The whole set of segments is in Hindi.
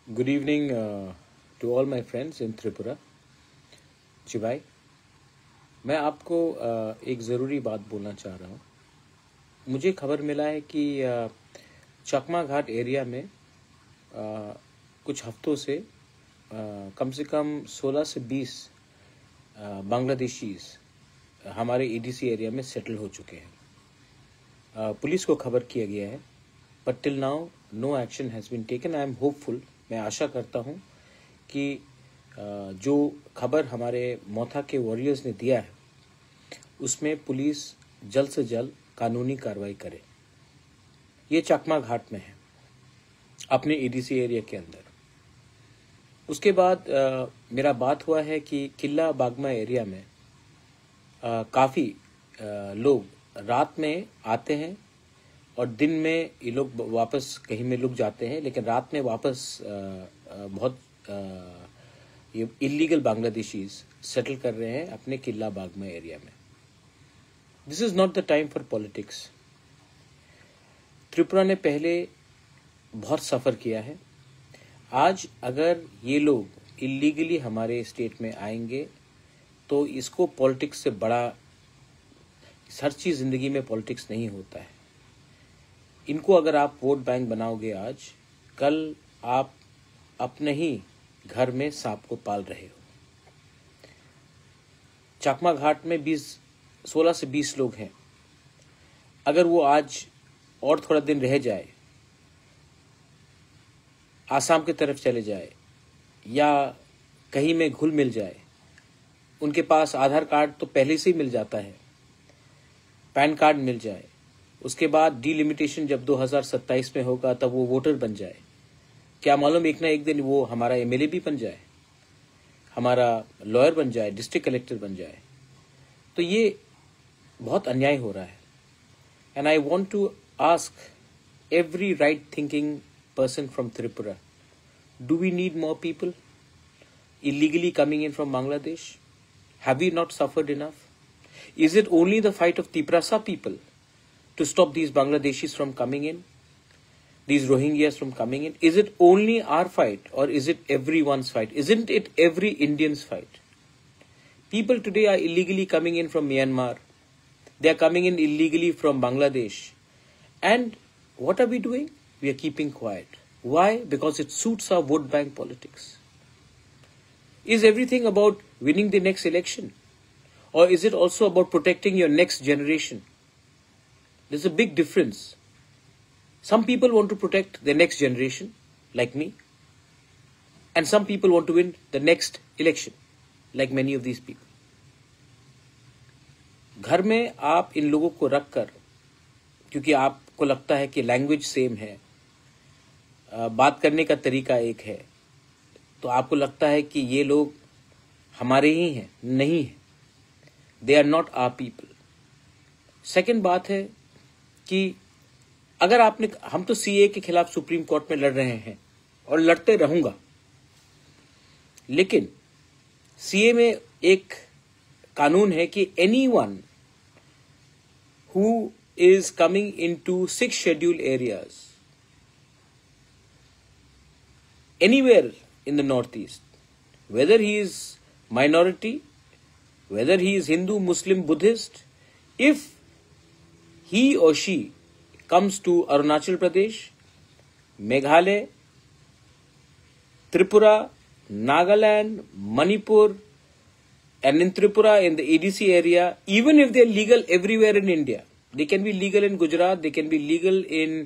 Good evening to all my friends in Tripura. जी भाई, मैं आपको एक ज़रूरी बात बोलना चाह रहा हूँ। मुझे खबर मिला है कि चकमा घाट एरिया में कुछ हफ्तों से कम से कम 16 से 20 बांग्लादेशीज हमारे ईडीसी एरिया में सेटल हो चुके हैं। पुलिस को खबर किया गया है, but till now no action has been taken. I am hopeful, मैं आशा करता हूँ कि जो खबर हमारे मोथा के वॉरियर्स ने दिया है उसमें पुलिस जल्द से जल्द कानूनी कार्रवाई करे। ये चकमा घाट में है, अपने ईडीसी एरिया के अंदर। उसके बाद मेरा बात हुआ है कि किला बागमा एरिया में काफ़ी लोग रात में आते हैं और दिन में ये लोग वापस कहीं में लुक जाते हैं, लेकिन रात में वापस बहुत ये इलीगल बांग्लादेशीज सेटल कर रहे हैं अपने किला बागमा एरिया में। This is not the time for politics. Tripura ने पहले बहुत सफ़र किया है। आज अगर ये लोग इलीगली हमारे स्टेट में आएंगे तो इसको पॉलिटिक्स से बड़ा, हर चीज़ ज़िंदगी में पॉलिटिक्स नहीं होता है। इनको अगर आप वोट बैंक बनाओगे आज, कल आप अपने ही घर में सांप को पाल रहे हो। चकमा घाट में 16 से 20 लोग हैं। अगर वो आज और थोड़ा दिन रह जाए, आसाम की तरफ चले जाए या कहीं में घुल मिल जाए, उनके पास आधार कार्ड तो पहले से ही मिल जाता है, पैन कार्ड मिल जाए, उसके बाद डिलिमिटेशन जब 2027 में होगा तब वो वोटर बन जाए, क्या मालूम एक ना एक दिन वो हमारा एमएलए भी बन जाए, हमारा लॉयर बन जाए, डिस्ट्रिक्ट कलेक्टर बन जाए। तो ये बहुत अन्याय हो रहा है। And I want to ask every right thinking person from Tripura, do we need more people illegally coming in from Bangladesh? Have we not suffered enough? Is it only the fight of Tiprasa people to stop these Bangladeshis from coming in, these Rohingyas from coming in? Is it only our fight, or is it everyone's fight? Isn't it every Indian's fight? People today are illegally coming in from Myanmar. They are coming in illegally from Bangladesh. And what are we doing? We are keeping quiet. Why? Because it suits our vote bank politics. Is everything about winning the next election? Or is it also about protecting your next generation? There's a big difference. Some people want to protect their next generation, like me. And some people want to win the next election, like many of these people. घर में आप इन लोगों को रख कर, क्योंकि आपको लगता है कि लैंग्वेज सेम है, बात करने का तरीका एक है, तो आपको लगता है कि ये लोग हमारे ही हैं। नहीं है, they are not our people. Second बात है कि अगर आपने, हम तो सीए के खिलाफ सुप्रीम कोर्ट में लड़ रहे हैं और लड़ते रहूंगा, लेकिन सीए में एक कानून है कि anyone who is coming into 6 scheduled areas anywhere in the northeast, whether he is minority, whether he is Hindu, Muslim, Buddhist, if he or she comes to Arunachal Pradesh, Meghalaya, Tripura, Nagaland, Manipur, and in Tripura, in the EDC area, even if they are legal everywhere in India, they can be legal in Gujarat, they can be legal in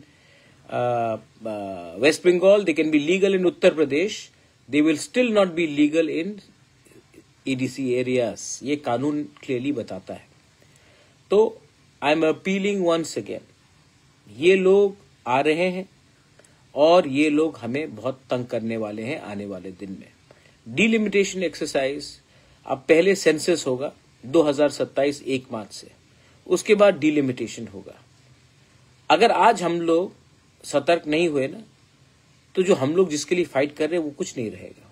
West Bengal, they can be legal in Uttar Pradesh, they will still not be legal in EDC areas. ये कानून क्लियरली बताता है। तो I am appealing once again, ये लोग आ रहे हैं और ये लोग हमें बहुत तंग करने वाले हैं आने वाले दिन में। डिलिमिटेशन एक्सरसाइज, अब पहले सेंसस होगा 2027 1 मार्च से, उसके बाद डिलिमिटेशन होगा। अगर आज हम लोग सतर्क नहीं हुए ना, तो जो हम लोग जिसके लिए फाइट कर रहे हैं वो कुछ नहीं रहेगा।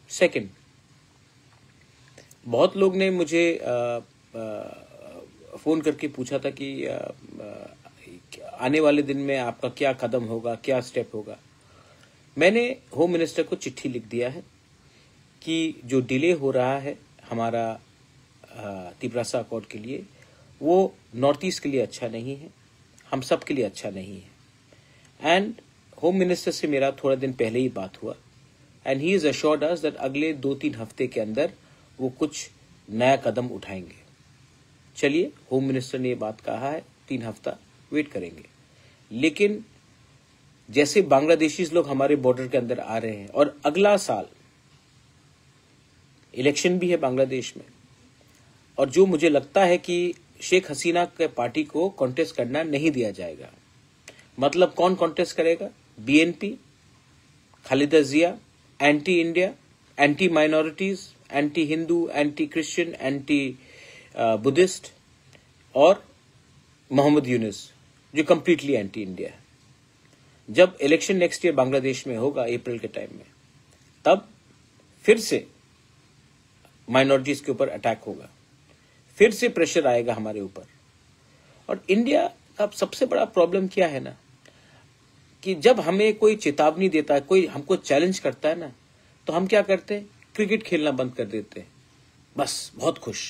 सेकंड, बहुत लोग ने मुझे फोन करके पूछा था कि आने वाले दिन में आपका क्या कदम होगा, क्या स्टेप होगा। मैंने होम मिनिस्टर को चिट्ठी लिख दिया है कि जो डिले हो रहा है हमारा तिपरासा अकॉर्ड के लिए, वो नॉर्थ ईस्ट के लिए अच्छा नहीं है, हम सब के लिए अच्छा नहीं है। एंड होम मिनिस्टर से मेरा थोड़ा दिन पहले ही बात हुआ and he is assured us that अगले 2-3 हफ्ते के अंदर वो कुछ नया कदम उठाएंगे। चलिए, होम मिनिस्टर ने ये बात कहा है, 3 हफ्ता वेट करेंगे। लेकिन जैसे बांग्लादेशीज लोग हमारे बॉर्डर के अंदर आ रहे हैं और अगला साल इलेक्शन भी है बांग्लादेश में, और जो मुझे लगता है कि शेख हसीना के पार्टी को कॉन्टेस्ट करना नहीं दिया जाएगा। मतलब कौन कॉन्टेस्ट करेगा? BNP, Khaleda Zia, anti India, anti minorities, anti Hindu, anti Christian, anti Buddhist, और मोहम्मद यूनुस जो कंप्लीटली एंटी इंडिया है। जब इलेक्शन नेक्स्ट ईयर बांग्लादेश में होगा अप्रैल के टाइम में, तब फिर से माइनॉरिटीज के ऊपर अटैक होगा, फिर से प्रेशर आएगा हमारे ऊपर। और इंडिया का सबसे बड़ा प्रॉब्लम क्या है ना, कि जब हमें कोई चेतावनी देता है, कोई हमको चैलेंज करता है ना, तो हम क्या करते हैं? क्रिकेट खेलना बंद कर देते हैं, बस बहुत खुश।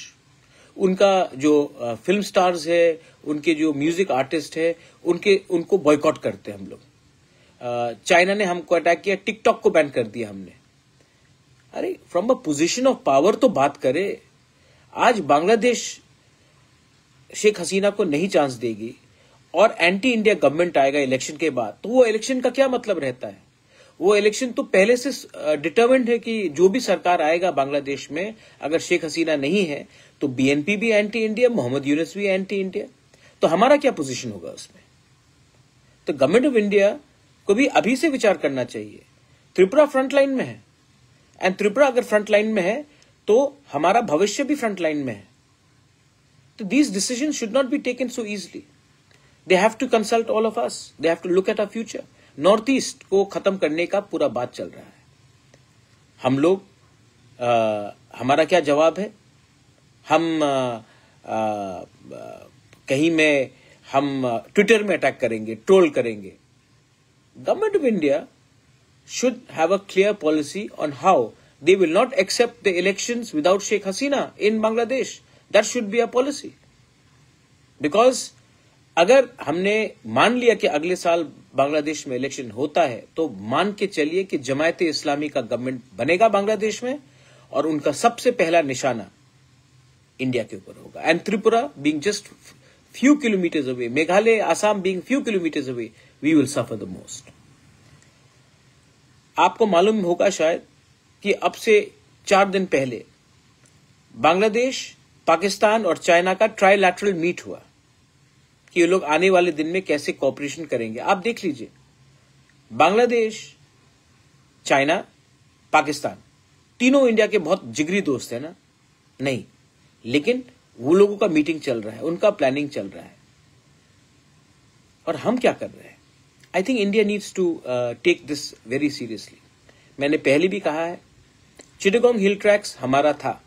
उनका जो फिल्म स्टार्स है, उनके जो म्यूजिक आर्टिस्ट है, उनको बॉयकॉट करते हैं हम लोग। चाइना ने हमको अटैक किया, टिकटॉक को बैन कर दिया हमने। अरे, from a position of power तो बात करे। आज बांग्लादेश शेख हसीना को नहीं चांस देगी और एंटी इंडिया गवर्नमेंट आएगा इलेक्शन के बाद, तो वो इलेक्शन का क्या मतलब रहता है? वो इलेक्शन तो पहले से डिटरमिन्ड है कि जो भी सरकार आएगा बांग्लादेश में, अगर शेख हसीना नहीं है तो बीएनपी भी एंटी इंडिया, मोहम्मद यूनुस भी एंटी इंडिया। तो हमारा क्या पोजीशन होगा उसमें? तो गवर्नमेंट ऑफ इंडिया को भी अभी से विचार करना चाहिए। त्रिपुरा फ्रंट लाइन में है, एंड त्रिपुरा अगर फ्रंट लाइन में है तो हमारा भविष्य भी फ्रंट लाइन में है। तो these decision should not be taken so easily. They have to consult all of us, they have to look at our future. North East को खत्म करने का पूरा बात चल रहा है। हम लोग हमारा क्या जवाब है? हम कहीं में हम ट्विटर में अटैक करेंगे, ट्रोल करेंगे। Government of India should have a clear policy on how they will not accept the elections without Sheikh Hasina in Bangladesh. That should be a policy. Because अगर हमने मान लिया कि अगले साल बांग्लादेश में इलेक्शन होता है, तो मान के चलिए कि जमायत इस्लामी का गवर्नमेंट बनेगा बांग्लादेश में, और उनका सबसे पहला निशाना इंडिया के ऊपर होगा। And Tripura being just few kilometers away, Meghalaya, Assam being few kilometers away, we will suffer the most. आपको मालूम होगा शायद कि अब से 4 दिन पहले बांग्लादेश, पाकिस्तान और चाइना का ट्राइलैटरल मीट हुआ कि ये लोग आने वाले दिन में कैसे कोऑपरेशन करेंगे। आप देख लीजिए, बांग्लादेश, चाइना, पाकिस्तान तीनों इंडिया के बहुत जिगरी दोस्त है ना? नहीं, लेकिन वो लोगों का मीटिंग चल रहा है, उनका प्लानिंग चल रहा है, और हम क्या कर रहे हैं? I think India needs to take this very seriously. मैंने पहले भी कहा है, चिटागोंग हिल ट्रैक्स हमारा था,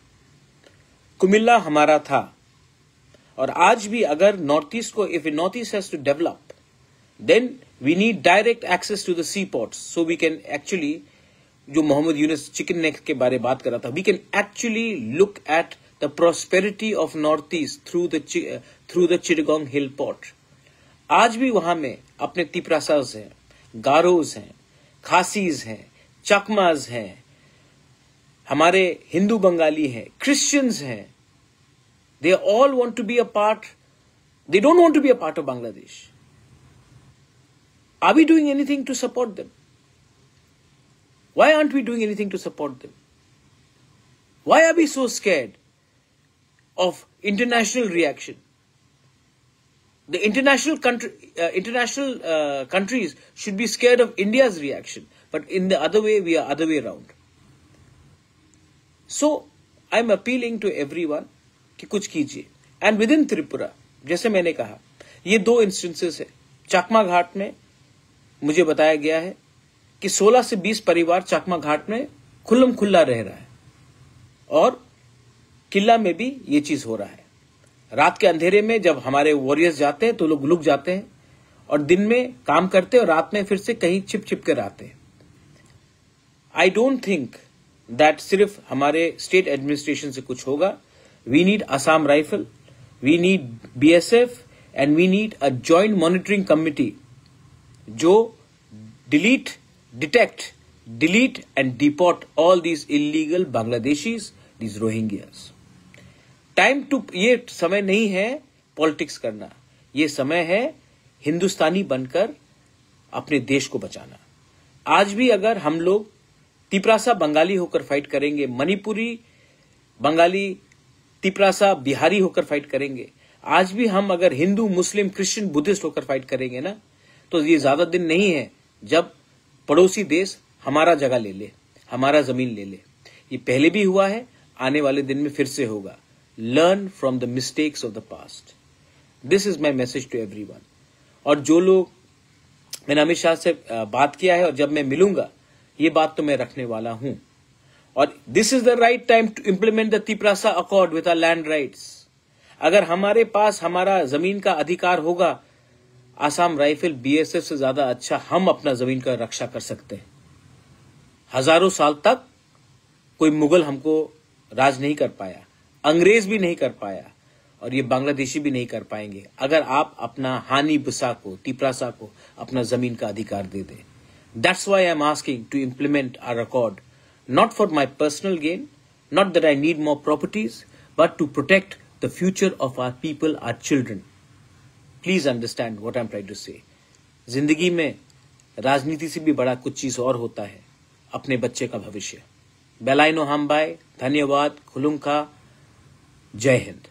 कुमिल्ला हमारा था, और आज भी अगर नॉर्थ ईस्ट को, if North East has to develop, then we need direct access to the sea ports, so we can actually, जो मोहम्मद यूनुस चिकन नेक के बारे में बात कर रहा था, we can actually look at the prosperity of North East through the Chittagong hill port. आज भी वहां में अपने तिपरासाज हैं, गारोज हैं, खासीज हैं, चकमाज हैं, हमारे हिंदू बंगाली हैं, क्रिश्चियंस हैं। They all want to be a part, they don't want to be a part of Bangladesh. Are we doing anything to support them? Why aren't we doing anything to support them? Why are we so scared of international reaction? The international countries should be scared of India's reaction, but in the other way, we are other way around. So I'm appealing to everyone कि कुछ कीजिए। And within Tripura, जैसे मैंने कहा, ये 2 instances है। चकमा घाट में मुझे बताया गया है कि 16 से 20 परिवार चकमा घाट में खुल्लम खुल्ला रह रहा है, और किला में भी ये चीज हो रहा है। रात के अंधेरे में जब हमारे वॉरियर्स जाते हैं तो लोग लुक जाते हैं, और दिन में काम करते हैं और रात में फिर से कहीं छिप छिप कर आते हैं। आई डोंट थिंक दैट सिर्फ हमारे स्टेट एडमिनिस्ट्रेशन से कुछ होगा. We need Assam rifle, we need BSF and we need a joint monitoring committee जो detect, delete and deport all these illegal Bangladeshis, these Rohingyas. ये समय नहीं है पॉलिटिक्स करना, ये समय है हिंदुस्तानी बनकर अपने देश को बचाना. आज भी अगर हम लोग तिपरासा बंगाली होकर फाइट करेंगे, मणिपुरी बंगाली तिपरासा बिहारी होकर फाइट करेंगे, आज भी हम अगर हिंदू मुस्लिम क्रिश्चियन बुद्धिस्ट होकर फाइट करेंगे ना, तो ये ज्यादा दिन नहीं है जब पड़ोसी देश हमारा जगह ले ले, हमारा जमीन ले ले. ये पहले भी हुआ है, आने वाले दिन में फिर से होगा. Learn from the mistakes of the past. This is my message to everyone. और जो लोग, मैंने अमित शाह से बात किया है और जब मैं मिलूंगा ये बात तो मैं रखने वाला हूं. और this is the right time to implement the Tiprasa accord with our land rights. अगर हमारे पास हमारा जमीन का अधिकार होगा, आसाम राइफल BSF से ज्यादा अच्छा हम अपना जमीन का रक्षा कर सकते हैं. हजारों साल तक कोई मुगल हमको राज नहीं कर पाया, अंग्रेज भी नहीं कर पाया, और ये बांग्लादेशी भी नहीं कर पाएंगे अगर आप अपना हानी बिसा को, तिपरासा को अपना जमीन का अधिकार दे दें. That's why I am asking to implement our accord, not for my personal gain, not that I need more properties, but to protect the future of our people, our children. Please understand what I am trying to say. जिंदगी में राजनीति से भी बड़ा कुछ चीज और होता है, अपने बच्चे का भविष्य. बेलाइनो हमबाई, धन्यवाद, खुलुमखा, जय हिंद.